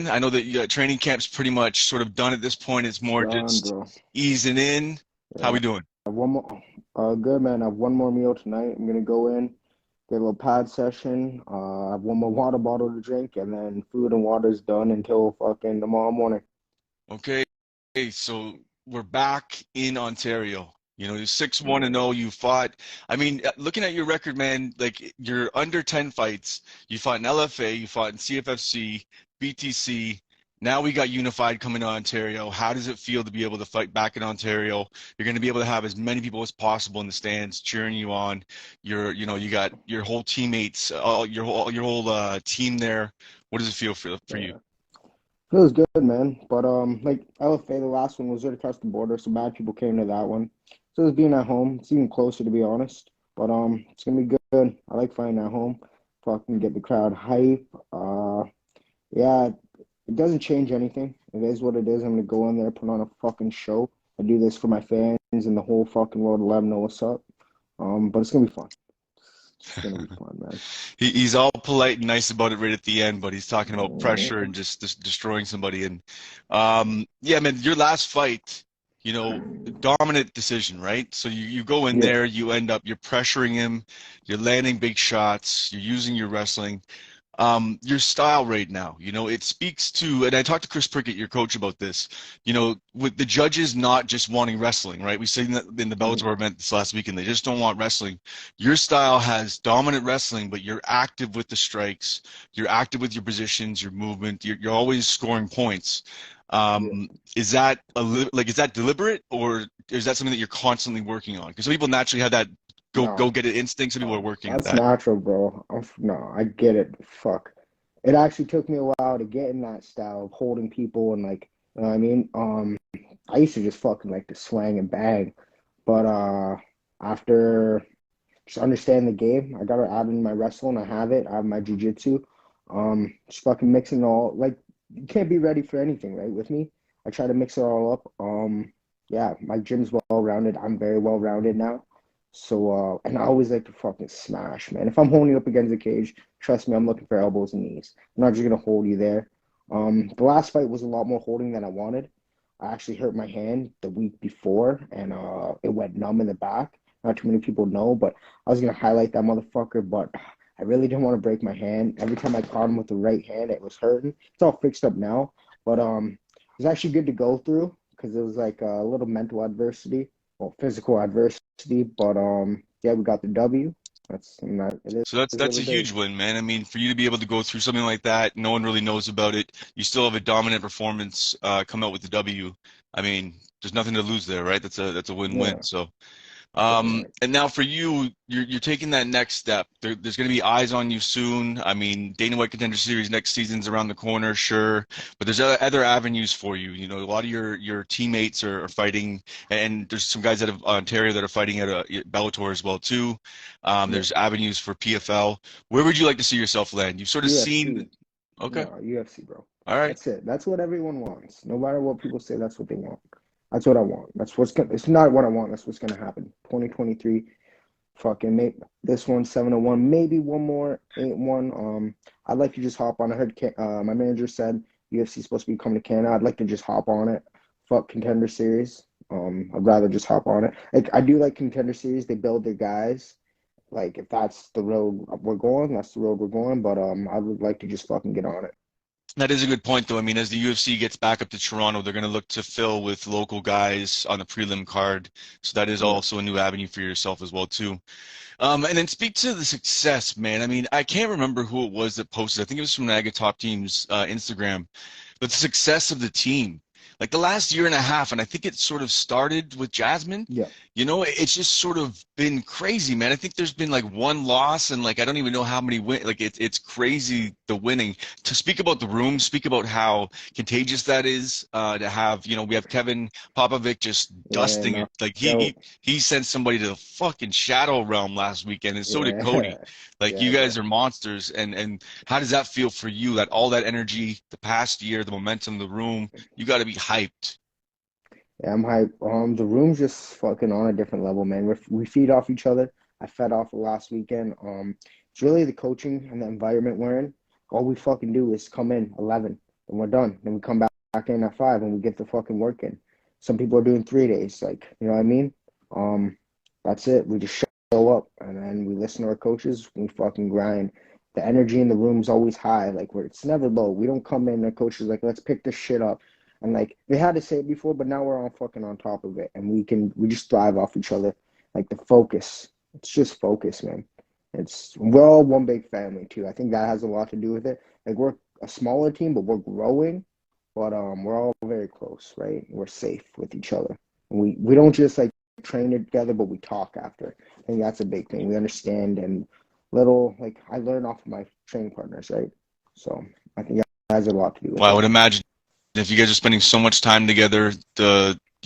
I know that training camp's pretty much sort of done at this point. It's more Done, just bro. easing in. How Yeah. we doing? I have one more. Good man. I have one more meal tonight. I'm gonna go in, get a little pad session. I have one more water bottle to drink, and then food and water's done until fucking tomorrow morning. Okay, so we're back in Ontario. You're 6-1 and Yeah. 0. You fought. I mean, looking at your record, man, like you're under 10 fights. You fought in LFA, you fought in CFFC, BTC. Now we got Unified coming to Ontario. How does it feel to be able to fight back in Ontario? You're going to be able to have as many people as possible in the stands cheering you on. You got your whole teammates, your whole team there. What does it feel for you? Yeah. Feels good, man. But like LFA, the last one was right across the border, so bad people came to that one. So it's being at home. It's even closer to be honest. But it's gonna be good. I like fighting at home. Fucking get the crowd hype. Yeah, it doesn't change anything. It is what it is. I'm gonna go in there, put on a fucking show. I do this for my fans and the whole fucking world to let them know what's up. But it's gonna be fun. It's gonna be fun, man. He's all polite and nice about it right at the end, but he's talking about pressure Uh, and just destroying somebody. And yeah, man, your last fight, dominant decision, right? So you go in yeah, there, you're pressuring him, you're landing big shots, you're using your wrestling. Your style right now, it speaks to, and I talked to Chris Prickett, your coach, about this, with the judges not just wanting wrestling, right? We seen that in the Bellator event this last weekend, they just don't want wrestling. Your style has dominant wrestling, but you're active with the strikes, you're active with your positions, your movement, you're always scoring points. yeah. Is that deliberate, or is that something that you're constantly working on? Because some people naturally have that go No, get it instinct. Some people are no, working at that's that. natural, bro. No, I get it. Fuck. It actually took me a while to get in that style of holding people and like, you know what I mean? I used to just fucking like to swang and bang, but after just understand the game. I got to add in my wrestling. I have it. I have my jujitsu. Just fucking mixing it all. Like you can't be ready for anything, right? With me, I try to mix it all up. Yeah, my gym's well rounded. I'm very well rounded now. So, and I always like to fucking smash, man. If I'm holding you up against the cage, trust me, I'm looking for elbows and knees. I'm not just gonna hold you there. The last fight was a lot more holding than I wanted. I actually hurt my hand the week before, and it went numb in the back. Not too many people know, but I was gonna highlight that motherfucker, but I really didn't want to break my hand. Every time I caught him with the right hand, it was hurting. It's all fixed up now, but it was actually good to go through because it was like a little mental adversity, well, physical adversity. But yeah, we got the W. That's and that. It So that's is what that's a it is. huge win, man. I mean, for you to be able to go through something like that, no one really knows about it. You still have a dominant performance, come out with the W. I mean, there's nothing to lose there, right? That's a win-win. Yeah, So, damn right. and now for you, you're taking that next step. There's going to be eyes on you soon. I mean, Dana White Contender Series next season's around the corner, sure, but there's other avenues for you. A lot of your teammates are fighting, and there's some guys out of Ontario that are fighting at Bellator as well too. Yeah, There's avenues for PFL. Where would you like to see yourself land? You've sort of UFC. seen. Okay, No, UFC, bro. all right. That's it. That's what everyone wants. No matter what people say, that's what they want. That's what I want. That's what's gonna. It's not what I want. That's what's gonna happen. 2023. Fucking make this one 701. Maybe one more 8-1. I'd like to just hop on. I heard my manager said UFC is supposed to be coming to Canada. I'd like to just hop on it. Fuck Contender Series. I'd rather just hop on it. Like I do like Contender Series. They build their guys. Like if that's the road we're going, that's the road we're going. But I would like to just fucking get on it. That is a good point, though. I mean, as the UFC gets back up to Toronto, they're going to look to fill with local guys on the prelim card. So that is Yeah. also a new avenue for yourself as well, too. And then speak to the success, man. I mean, I can't remember who it was that posted. I think it was from Niagara Top Team's Instagram, but the success of the team, like the last year and a half, and I think it sort of started with Jasmine. Yeah. It's just sort of been crazy, man. I think there's been like one loss, and like I don't even know how many win. Like it's crazy the winning. To speak about the room, speak about how contagious that is. To have, we have Kevin Popovic just Yeah. dusting it. Knocked Like he out. he he sent somebody to the fucking shadow realm last weekend, and so did Cody. Yeah. Like you Yeah, guys bro. are monsters, and how does that feel for you? That all that energy, the past year, the momentum, the room, you got to be hyped. Yeah, I'm hype. The room's just fucking on a different level, man. We feed off each other. I fed off last weekend. It's really the coaching and the environment we're in. All we fucking do is come in 11. and we're done. Then we come back in at 5 and we get the fucking work in. Some people are doing 3 days, like, you know what I mean? Um, that's it. We just show up and then we listen to our coaches. We fucking grind. The energy in the room's always high. Like it's never low. We don't come in. The coaches like, let's pick this shit up. And like they had to say it before, but now we're all fucking on top of it, and we just thrive off each other. Like the focus, it's just focus, man. We're all one big family too. I think that has a lot to do with it. Like we're a smaller team, but we're growing. But we're all very close, right? We're safe with each other. And we don't just like train together, but we talk after. I think that's a big thing. We understand and little like I learn off of my training partners, right? So I think that has a lot to do with Well, I it. would imagine if you guys are spending so much time together,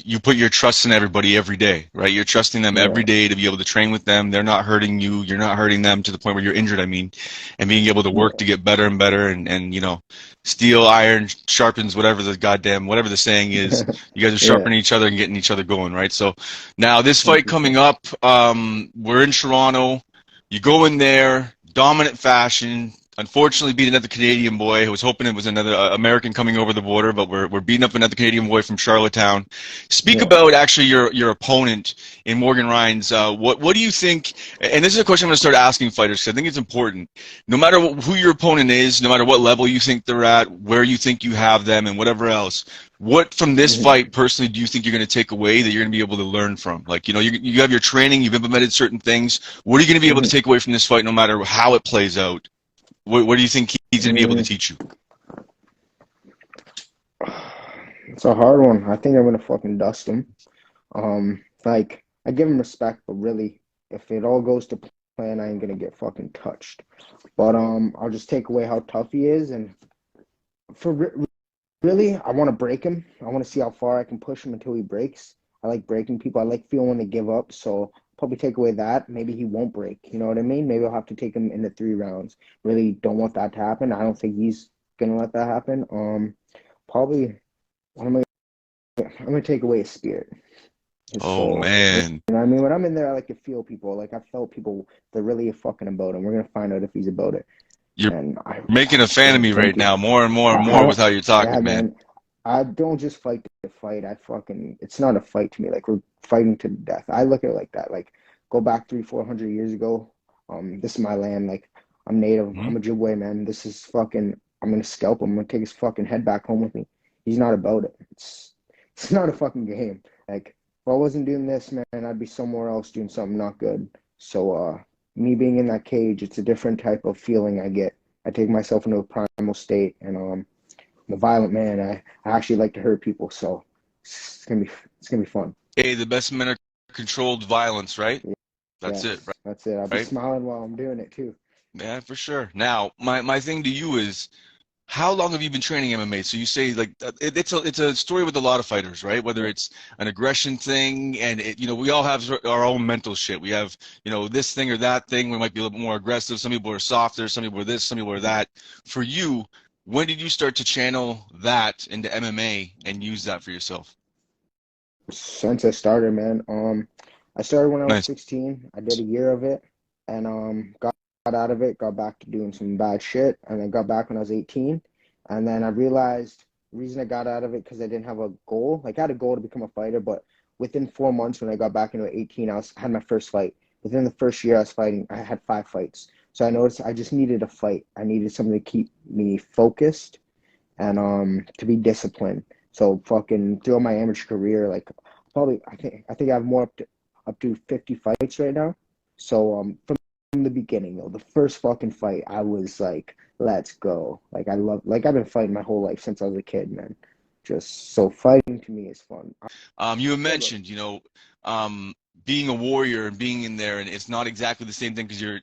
you put your trust in everybody every day, right? You're trusting them every Yeah, day to be able to train with them. They're not hurting you. You're not hurting them to the point where you're injured, I mean, and being able to work yeah, to get better and better and steel, iron sharpens whatever the saying is. You guys are yeah, sharpening each other and getting each other going, right? So now this fight coming 100%. up, we're in Toronto. You go in there, dominant fashion. Unfortunately, beat another Canadian boy. I was hoping it was another American coming over the border, but we're beating up another Canadian boy from Charlottetown. Speak Yeah. about actually your opponent in Morgan Ryan's. What do you think? And this is a question I'm going to start asking fighters because I think it's important. No matter who your opponent is, no matter what level you think they're at, where you think you have them, and whatever else, what from this Hmm. fight personally do you think you're going to take away that you're going to be able to learn from? Like you have your training, you've implemented certain things. What are you going to be able to Hmm. take away from this fight, no matter how it plays out? What do you think he's going to be able to Mm, teach you? it's a hard one. I think I'm gonna fucking dust him. Like I give him respect, but really, if it all goes to plan, I ain't gonna get fucking touched. But I'll just take away how tough he is, and for really, I want to break him. I want to see how far I can push him until he breaks. I like breaking people. I like feeling when they give up. So probably take away that. Maybe he won't break. You know what I mean? Maybe I'll have to take him into 3 rounds. Really don't want that to happen. I don't think he's gonna let that happen. Probably what am I? I'm gonna take away his spirit, his Oh soul. You man, know what I mean? When I'm in there, I like to feel people. Like I felt people. They're really fucking about it. We're gonna find out if he's about it. you're And I, making a fan of me thank right you. now, more and more and I more with don't. how you're Yeah, talking, man. man. I don't just fight to fight. I fucking. It's not a fight to me. Like we're fighting to the death. I look at it like that. Like go back 300, 400 years ago. This is my land. Like I'm native. Hmm. I'm a Ojibwe man. This is fucking. I'm gonna scalp him. I'm gonna take his fucking head back home with me. He's not about it. It's not a fucking game. Like if I wasn't doing this, man, I'd be somewhere else doing something not good. So me being in that cage, it's a different type of feeling I get. I take myself into a primal state, and I'm a violent man. I actually like to hurt people, so it's gonna be it's gonna be fun. Hey, the best men are controlled violence, right? That's it, Yes, that's it. I'll be right? smiling while I'm doing it too. Yeah, for sure. Now, my thing to you is, how long have you been training MMA? So you say like it's a story with a lot of fighters, right? Whether Yeah, it's an aggression thing, and we all have our own mental shit. We have this thing or that thing. We might be a little bit more aggressive. Some people are softer. Some people are this. Some people are that. For you, when did you start to channel that into MMA and use that for yourself? since I started, man. I started when I was Nice. 16. I did a year of it, and got out of it. Got back to doing some bad shit, and then got back when I was 18. And then I realized the reason I got out of it because I didn't have a goal. Like I had a goal to become a fighter, but within 4 months when I got back into 18, had my first fight. Within the first year I was fighting, I had 5 fights. So I noticed I just needed a fight. I needed something to keep me focused and to be disciplined. So fucking throughout my amateur career, like probably I think I have more up to 50 fights right now. So from the beginning, though, the first fucking fight, I was like, let's go. Like I've been fighting my whole life since I was a kid, man. Just so fighting to me is fun. You had Yeah, bro. mentioned, being a warrior and being in there, and it's not exactly the same thing because you're,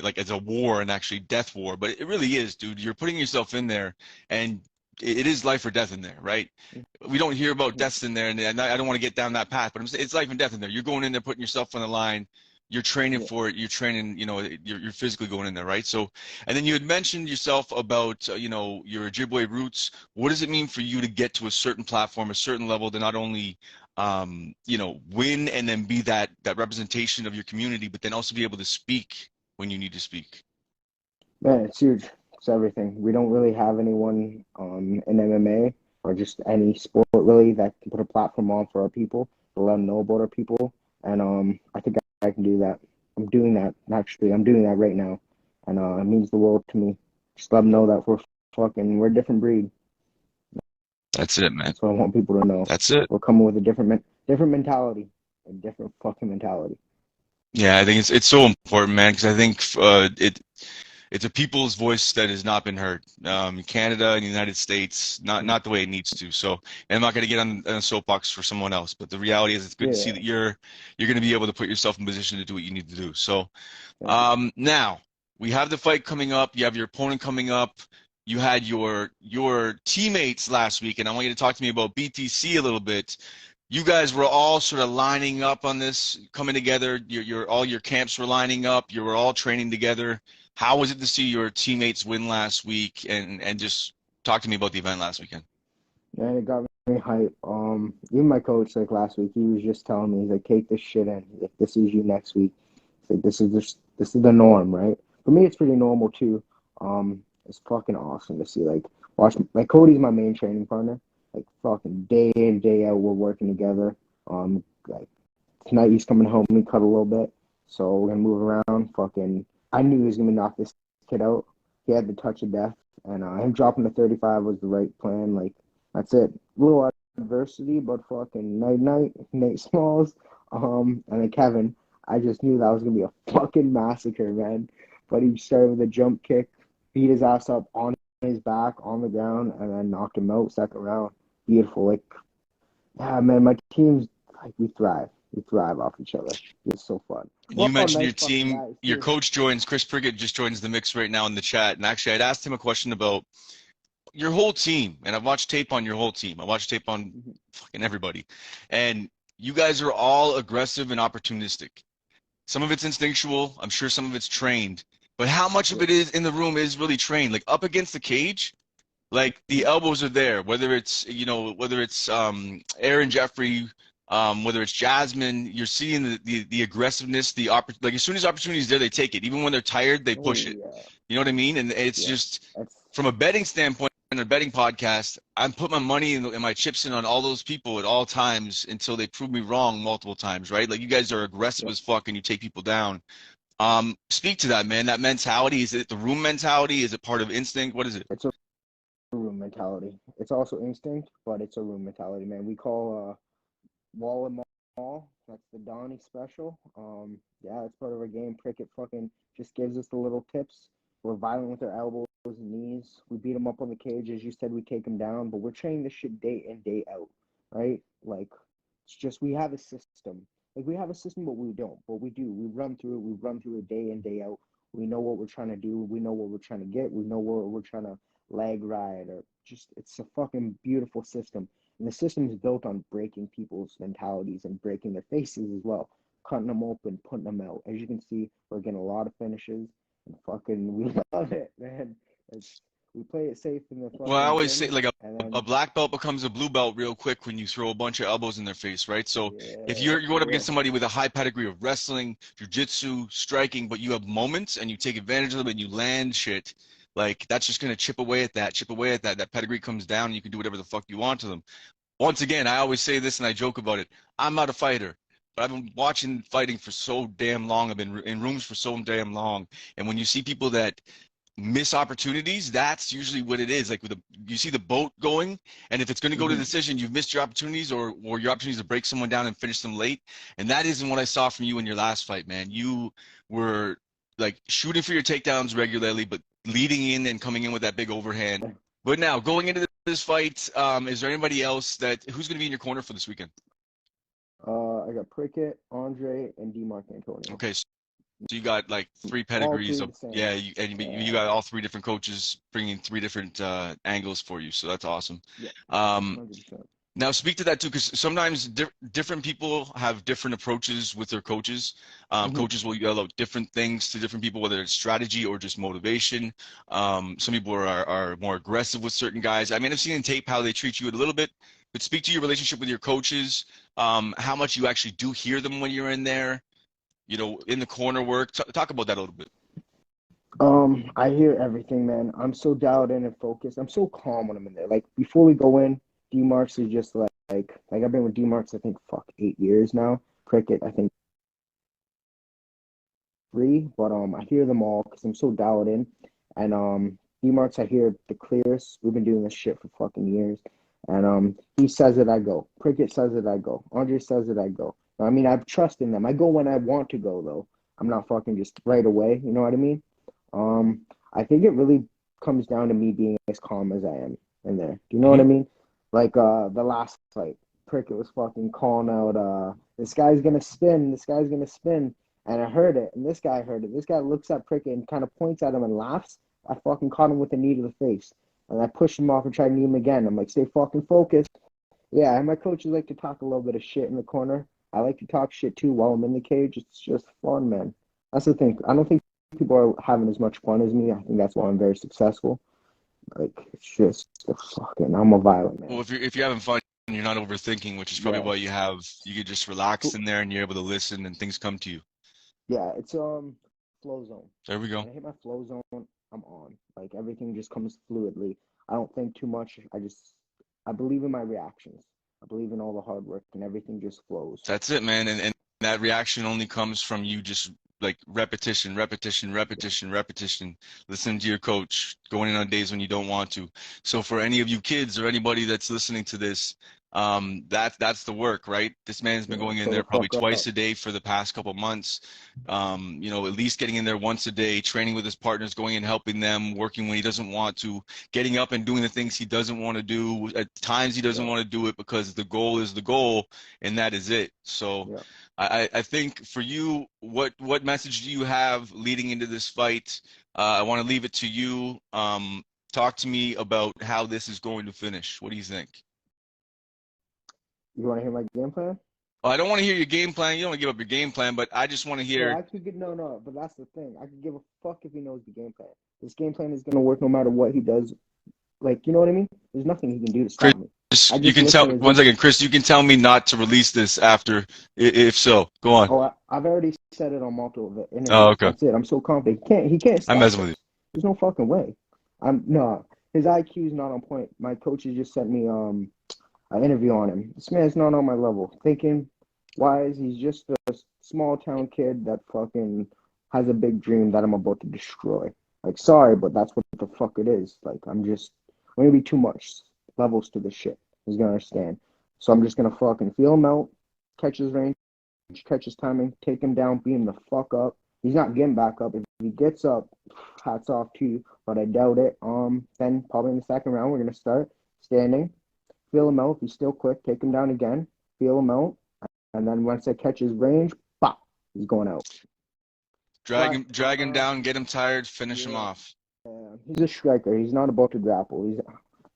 like as a war and actually death war, but it really is, dude. You're putting yourself in there, and it is life or death in there, right? We don't hear about Mhm. deaths in there, and I don't want to get down that path, but it's life and death in there. You're going in there, putting yourself on the line. You're training Yeah. for it. You're training, you're physically going in there, right? So, and then you had mentioned yourself about, your Ojibwe roots. What does it mean for you to get to a certain platform, a certain level to not only win and then be that representation of your community, but then also be able to speak when you need to speak. Man, it's huge. It's everything. We don't really have anyone in MMA or just any sport really that can put a platform on for our people to let them know about our people. And I think I can do that. I'm doing that actually. I'm doing that right now, and it means the world to me. Just let them know that we're a different breed. That's it, man. That's what I want people to know. That's it. We're coming with a different mentality, a different fucking mentality. Yeah, I think it's so important, man, because I think it's a people's voice that has not been heard. Canada and the United States, not the way it needs to. So, and I'm not going to get on a soapbox for someone else, but the reality is, it's good to see Yeah, that you're going to be able to put yourself in position to do what you need to do. So, thank you. now we have the fight coming up. You have your opponent coming up. You had your teammates last week, and I want you to talk to me about BTC a little bit. You guys were all sort of lining up on this, coming together. All your camps were lining up. You were all training together. How was it to see your teammates win last week? And just talk to me about the event last weekend. And it got me hype. Even my coach, like last week, he was just telling me, he's like, take this shit in. If this is you next week, he's like, this is the norm, right? For me, it's pretty normal too. It's fucking awesome to see. Like, watch, like Cody's my main training partner. Like, fucking day in, day out, we're working together. Like tonight he's coming home. We cut a little bit, so we're gonna move around. Fucking, I knew he was gonna knock this kid out. He had the touch of death, and him dropping to 35 was the right plan. Like, that's it. A little adversity, but fucking night, Nate Smalls, and then Kevin. I just knew that was gonna be a fucking massacre, man. But he started with a jump kick, beat his ass up on his back on the ground, and then knocked him out second round. Beautiful. Like, yeah, man, my team's like we thrive. We thrive off each other. It's so fun. We're You all mentioned your nice fucking team. guys Your too. coach joins. Chris Prickett just joins the mix right now in the chat. And actually, I'd asked him a question about your whole team, and I've watched tape on your whole team. I watched tape on Mhm. fucking everybody, and you guys are all aggressive and opportunistic. Some of it's instinctual. I'm sure some of it's trained. But how much of Yeah. it is in the room is really trained? Like up against the cage, like the Mhm. elbows are there. Whether it's Aaron Jeffrey, whether it's Jasmine, you're seeing the aggressiveness, like as soon as opportunity is there, they take it. Even when they're tired, they push Oh it. yeah. You know what I mean? And it's Yeah. just That's from a betting standpoint and a betting podcast, I'm putting my money and my chips in on all those people at all times until they prove me wrong multiple times, right? Like you guys are aggressive yeah. as fuck and you take people down. Speak to that, man. That mentality. Is it the room mentality? Is it part of instinct? What is it? It's a room mentality. It's also instinct, but it's a room mentality, man. We call Wall and Mall. That's the Donnie special. Yeah, it's part of our game. Prickett fucking just gives us the little tips. We're violent with our elbows and knees. We beat them up on the cage, as you said. We take them down, but we're training this shit day in, day out, right? Like, it's just we have a system. Like, we have a system, but we don't. But we do. We run through it. We run through it day in, day out. We know what we're trying to do. We know what we're trying to get. We know what we're trying to leg ride or just. It's a fucking beautiful system. And the system is built on breaking people's mentalities and breaking their faces as well, cutting them open, putting them out. As you can see, we're getting a lot of finishes, and fucking we love it, man. It's we play it safe in the Well, I fucking always say gym, like and a then black belt becomes a blue belt real quick when you throw a bunch of elbows in their face, right? So if yeah, you're going up against yeah, somebody with a high pedigree of wrestling, jiu-jitsu, striking, but you have moments and you take advantage of them and you land shit, like that's just gonna chip away at that. That pedigree comes down and you can do whatever the fuck you want to them. Once again, I always say this and I joke about it. I'm not a fighter, but I've been watching fighting for so damn long. I've been in rooms for so damn long. And when you see people that miss opportunities, that's usually what it is. Like you see the boat going, and if it's going to go to mm-hmm. decision, you've missed your opportunities or your opportunities to break someone down and finish them late. And that isn't what I saw from you in your last fight, man. You were like shooting for your takedowns regularly, but leading in and coming in with that big overhand. But now going into this fight, is there anybody else who's going to be in your corner for this weekend? I got Prickett, Andre, and Demarc Antonio. Okay, so you got like three All pedigrees three of the same. yeah, you got Yeah, all three different coaches bringing three different angles for you, so that's awesome. yeah, Um, 100%. Now speak to that too, because sometimes different people have different approaches with their coaches. Mm-hmm. Coaches will yell out different things to different people, whether it's strategy or just motivation. Some people are more aggressive with certain guys. I mean, I've seen in tape how they treat you a little bit, but speak to your relationship with your coaches, how much you actually do hear them when you're in there, in the corner work. Talk about that a little bit. I hear everything, man. I'm so dialed in and focused. I'm so calm when I'm in there. Like before we go in, D Marks is just like I've been with D Marks I think 8 years now. Cricket I think 3, but I hear them all because I'm so dialed in. And D Marks I hear the clearest. We've been doing this shit for fucking years. And he says it, I go. Cricket says it, I go. Andre says it, I go. I mean, I trust in them. I go when I want to go though. I'm not fucking just right away. You know what I mean? Um, I think it really comes down to me being as calm as I am in there. Do you know what Hmm. I mean? Like the last fight, Prickett was fucking calling out this guy's gonna spin, this guy's gonna spin. And I heard it, and this guy heard it. This guy looks at Prickett and kind of points at him and laughs. I fucking caught him with a knee to the face. And I pushed him off and tried to knee him again. I'm like, stay fucking focused. Yeah, and my coaches like to talk a little bit of shit in the corner. I like to talk shit too while I'm in the cage. It's just fun, man. That's the thing. I don't think people are having as much fun as me. I think that's why I'm very successful. Like it's just fucking. I'm a violent Well, man. if you're having fun, you're not overthinking, which is probably why Yes. you could just relax in there and you're able to listen and things come to you. Yeah, it's flow zone. There we go. When I hit my flow zone, I'm on. Like everything just comes fluidly. I don't think too much. I believe in my reactions. I believe in all the hard work and everything just flows. That's it, man. And that reaction only comes from you just like repetition, repetition, Yeah, repetition, repetition, listening to your coach, going in on days when you don't want to. So for any of you kids or anybody that's listening to this, that's the work, right? This man's been yeah. going in Show there the probably fuck twice up. a day for the past couple months. At least getting in there once a day, training with his partners, going and helping them, working when he doesn't want to, getting up and doing the things he doesn't want to do. At times he doesn't Yeah, want to do it because the goal is the goal and that is it. So yeah. I think for you, what message do you have leading into this fight? I want to leave it to you. Talk to me about how this is going to finish. What do you think? You want to hear my game plan? Well, I don't want to hear your game plan. You don't want to give up your game plan, but I just want to No, hear. I could get no. But that's the thing. I could give a fuck if he knows the game plan. This game plan is gonna work no matter what he does. Like, you know what I mean? There's nothing he can do to Chris, stop me. I you just can listen tell to his one input. second, Chris. You can tell me not to release this after, if so. Go on. Oh, I've already said it on multiple Oh, interviews. okay. That's it. I'm so confident. He can't I'm stop messing with you. us. There's no fucking way. I'm no. His IQ is not on point. My coaches just sent me an interview on him. This man's not on my level. Thinking wise, he's just a small town kid that fucking has a big dream that I'm about to destroy. Like, sorry, but that's what the fuck it is. Like, I'm gonna be too much levels to this shit. He's gonna understand. So I'm just gonna fucking feel him out, catch his range, catch his timing, take him down, beat him the fuck up. He's not getting back up. If he gets up, hats off to you, but I doubt it. Then probably in the second round, we're gonna start standing, feel him out. If he's still quick, take him down again, feel him out, and then once I catch his range, pop, he's going out. But Drag him down, get him tired, finish him yeah, off. he's a striker. He's not about to grapple. His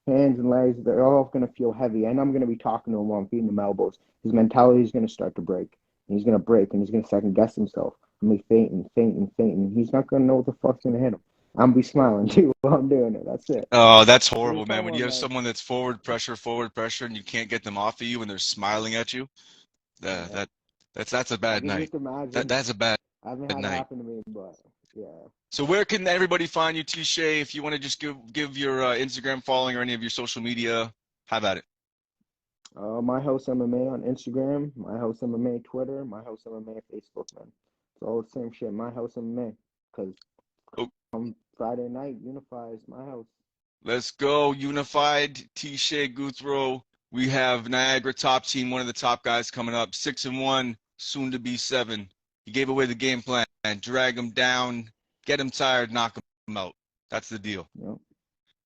hands and legs, they're all going to feel heavy, and I'm going to be talking to him while I'm feeding him elbows. His mentality is going to start to break. And he's going to break, and he's going to second guess himself. I'm going to be fainting, fainting, fainting. He's not going to know what the fuck's going to hit him. I'm going to be smiling too while I'm doing it. That's it. Oh, that's That's what horrible, it's man. all When you on, have man. someone that's forward pressure, and you can't get them off of you, and they're smiling at you, uh, Yeah. that that's a I bad can night. just imagine. That's a bad I haven't had it night. happen to me, but yeah. So where can everybody find you, Teshay? If you want to just give your Instagram following or any of your social media, have at it. My House MMA on Instagram, My House MMA Twitter, My House MMA Facebook, man. It's all the same shit. My House MMA. Because Oh, on Friday night, Unifies my house. let's go, Unified Teshay Gouthro. We have Niagara top team, one of the top guys coming up, 6-1, soon to be 7. He gave away the game plan, drag him down, get him tired, knock him out. That's the deal. Yep,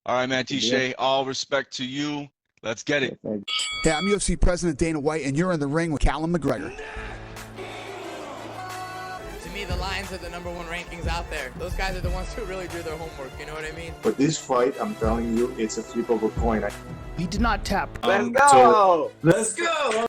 All right, man, that's the deal. Teshay, all respect to you. Let's get Yeah, it. thanks. Hey, I'm UFC President Dana White, and you're in the ring with Callum McGregor. To me, the Lions are the number one rankings out there. Those guys are the ones who really do their homework, you know what I mean? But this fight, I'm telling you, it's a flip of a coin. He did not tap. Let's go! Let's go!